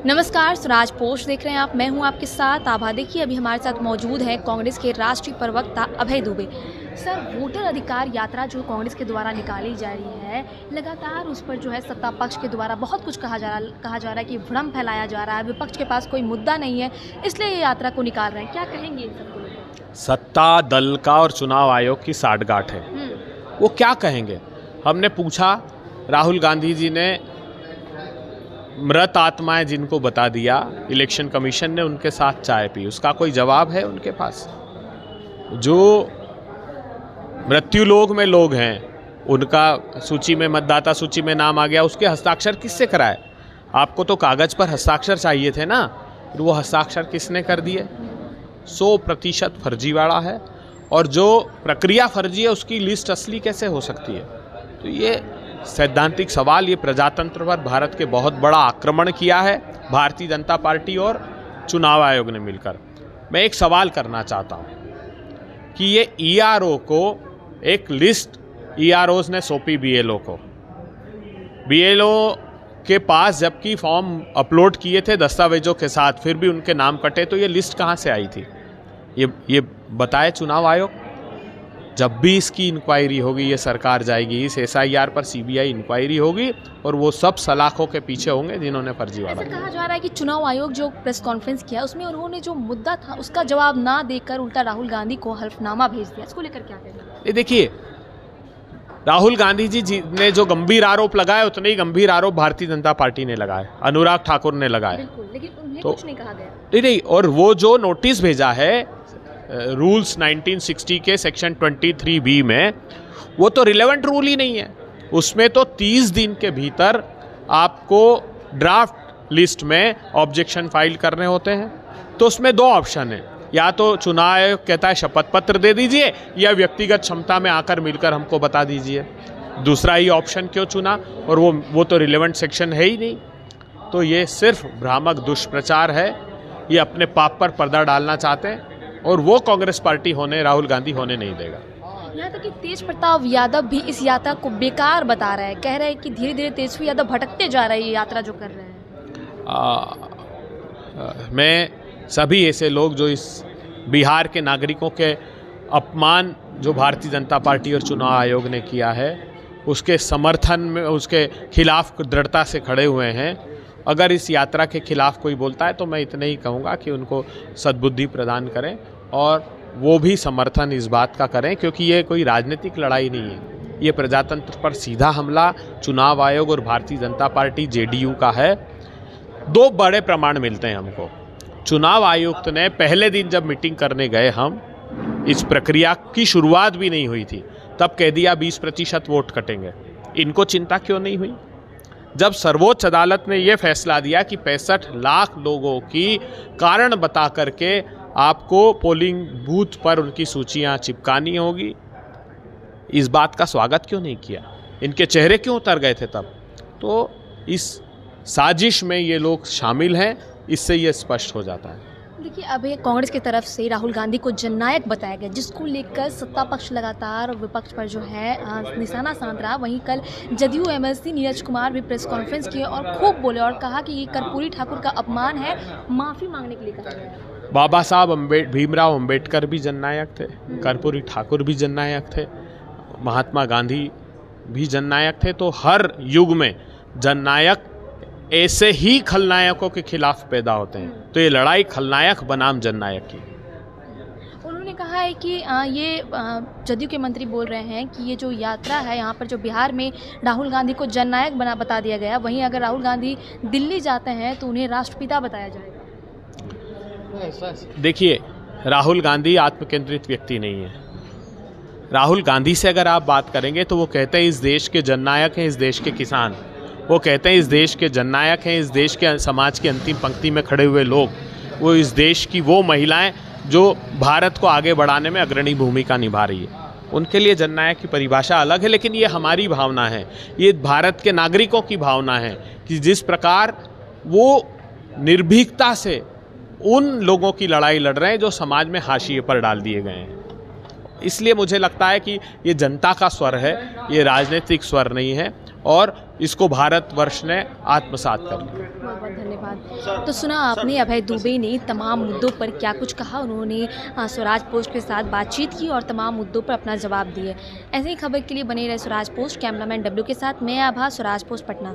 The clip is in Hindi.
नमस्कार, स्वराज पोस्ट देख रहे हैं आप। मैं हूं आपके साथ आभा। देखिए, अभी हमारे साथ मौजूद है कांग्रेस के राष्ट्रीय प्रवक्ता अभय दुबे। सर, वोटर अधिकार यात्रा जो कांग्रेस के द्वारा निकाली जा रही है, लगातार उस पर जो है सत्ता पक्ष के द्वारा बहुत कुछ कहा जा रहा है कि भ्रम फैलाया जा रहा है, विपक्ष के पास कोई मुद्दा नहीं है, इसलिए ये यात्रा को निकाल रहे हैं। क्या कहेंगे इन सबको? सत्ता दल का और चुनाव आयोग की साठगांठ है। वो क्या कहेंगे? हमने पूछा, राहुल गांधी जी ने मृत आत्माएं जिनको बता दिया, इलेक्शन कमीशन ने उनके साथ चाय पी, उसका कोई जवाब है उनके पास? जो मृत्युलोक में लोग हैं, उनका सूची में, मतदाता सूची में नाम आ गया, उसके हस्ताक्षर किससे कराए? आपको तो कागज़ पर हस्ताक्षर चाहिए थे ना, फिर वो हस्ताक्षर किसने कर दिए? 100% फर्जीवाड़ा है। और जो प्रक्रिया फर्जी है उसकी लिस्ट असली कैसे हो सकती है? तो ये सैद्धांतिक सवाल, ये प्रजातंत्र पर भारत के बहुत बड़ा आक्रमण किया है भारतीय जनता पार्टी और चुनाव आयोग ने मिलकर। मैं एक सवाल करना चाहता हूँ कि ये ईआरओ को एक लिस्ट ईआरओज ने सौंपी बीएलओ को, बीएलओ के पास जबकि फॉर्म अपलोड किए थे दस्तावेजों के साथ, फिर भी उनके नाम कटे, तो ये लिस्ट कहाँ से आई थी? ये बताए चुनाव आयोग। जब भी इसकी इंक्वायरी होगी, ये सरकार जाएगी, इस एसआईआर पर सीबीआई इंक्वायरी होगी और वो सब सलाखों के पीछे होंगे जिन्होंने फर्जीवाड़ा किया। कहा जा रहा है कि चुनाव आयोग जो प्रेस कॉन्फ्रेंस किया उसमें उन्होंने जो मुद्दा था उसका जवाब ना देकर उल्टा राहुल गांधी को हल्फनामा भेज दिया। इसको लेकर क्या कहना? ये देखिए, राहुल गांधी जी ने जो गंभीर आरोप लगाए, उतने ही गंभीर आरोप भारतीय जनता पार्टी ने लगाए, अनुराग ठाकुर ने लगाए, लेकिन उन्हें तो कुछ नहीं कहा गया। नहीं, और वो जो नोटिस भेजा है रूल्स 1960 के सेक्शन 23B में, वो तो रिलेवेंट रूल ही नहीं है। उसमें तो 30 दिन के भीतर आपको ड्राफ्ट लिस्ट में ऑब्जेक्शन फाइल करने होते हैं। तो उसमें दो ऑप्शन है, या तो चुनाव आयोग कहता है शपथ पत्र दे दीजिए, या व्यक्तिगत क्षमता में आकर मिलकर हमको बता दीजिए। दूसरा ही ऑप्शन क्यों चुना? और वो तो रिलेवेंट सेक्शन है ही नहीं। तो ये सिर्फ भ्रामक दुष्प्रचार है, ये अपने पाप पर पर्दा डालना चाहते हैं और वो कांग्रेस पार्टी होने, राहुल गांधी होने नहीं देगा। यहाँ तक कि तेज प्रताप यादव भी इस यात्रा को बेकार बता रहे हैं, कह रहे हैं कि धीरे धीरे तेजस्वी यादव भटकते जा रहे हैं ये यात्रा जो कर रहे हैं। मैं सभी ऐसे लोग जो इस बिहार के नागरिकों के अपमान जो भारतीय जनता पार्टी और चुनाव आयोग ने किया है, उसके समर्थन में, उसके खिलाफ दृढ़ता से खड़े हुए हैं। अगर इस यात्रा के खिलाफ कोई बोलता है तो मैं इतना ही कहूँगा कि उनको सद्बुद्धि प्रदान करें और वो भी समर्थन इस बात का करें, क्योंकि ये कोई राजनीतिक लड़ाई नहीं है, ये प्रजातंत्र पर सीधा हमला चुनाव आयोग और भारतीय जनता पार्टी जेडीयू का है। दो बड़े प्रमाण मिलते हैं हमको। चुनाव आयुक्त ने पहले दिन जब मीटिंग करने गए, हम इस प्रक्रिया की शुरुआत भी नहीं हुई थी, तब कह दिया 20% वोट कटेंगे। इनको चिंता क्यों नहीं हुई? जब सर्वोच्च अदालत ने यह फैसला दिया कि 65 लाख लोगों की कारण बता करके आपको पोलिंग बूथ पर उनकी सूचियां चिपकानी होगी, इस बात का स्वागत क्यों नहीं किया? इनके चेहरे क्यों उतर गए थे तब? तो इस साजिश में ये लोग शामिल हैं, इससे ये स्पष्ट हो जाता है। देखिए, अभी कांग्रेस की तरफ से राहुल गांधी को जननायक बताया गया, जिसको लेकर सत्ता पक्ष लगातार विपक्ष पर जो है निशाना साध रहा। वहीं कल जदयू एमएलसी नीरज कुमार भी प्रेस कॉन्फ्रेंस किए और खूब बोले और कहा कि ये कर्पूरी ठाकुर का अपमान है, माफ़ी मांगने के लिए कहा गया। बाबा साहब भीमराव अंबेडकर भी जननायक थे, कर्पूरी ठाकुर भी जननायक थे, महात्मा गांधी भी जननायक थे। तो हर युग में जननायक ऐसे ही खलनायकों के खिलाफ पैदा होते हैं। तो ये लड़ाई खलनायक बनाम जननायक की। उन्होंने कहा है कि ये जदयू के मंत्री बोल रहे हैं कि ये जो यात्रा है, यहाँ पर जो बिहार में राहुल गांधी को जननायक बता दिया गया, वहीं अगर राहुल गांधी दिल्ली जाते हैं तो उन्हें राष्ट्रपिता बताया जाएगा। देखिए, राहुल गांधी आत्मकेंद्रित व्यक्ति नहीं है। राहुल गांधी से अगर आप बात करेंगे तो वो कहते हैं इस देश के जननायक हैं, इस देश के किसान। वो कहते हैं इस देश के जननायक हैं, इस देश के समाज की अंतिम पंक्ति में खड़े हुए लोग, वो इस देश की वो महिलाएं जो भारत को आगे बढ़ाने में अग्रणी भूमिका निभा रही है। उनके लिए जननायक की परिभाषा अलग है, लेकिन ये हमारी भावना है, ये भारत के नागरिकों की भावना है कि जिस प्रकार वो निर्भीकता से उन लोगों की लड़ाई लड़ रहे हैं जो समाज में हाशिए पर डाल दिए गए हैं। इसलिए मुझे लगता है कि ये जनता का स्वर है, ये राजनीतिक स्वर नहीं है। और इसको भारतवर्ष ने आत्मसात कर लिया। बहुत बहुत धन्यवाद। तो सुना आपने अभय दुबे ने तमाम मुद्दों पर क्या कुछ कहा। उन्होंने स्वराज पोस्ट के साथ बातचीत की और तमाम मुद्दों पर अपना जवाब दिए। ऐसे ही खबर के लिए बने रहे स्वराज पोस्ट। कैमरामैन डब्ल्यू के साथ मैं आभा, स्वराज पोस्ट पटना।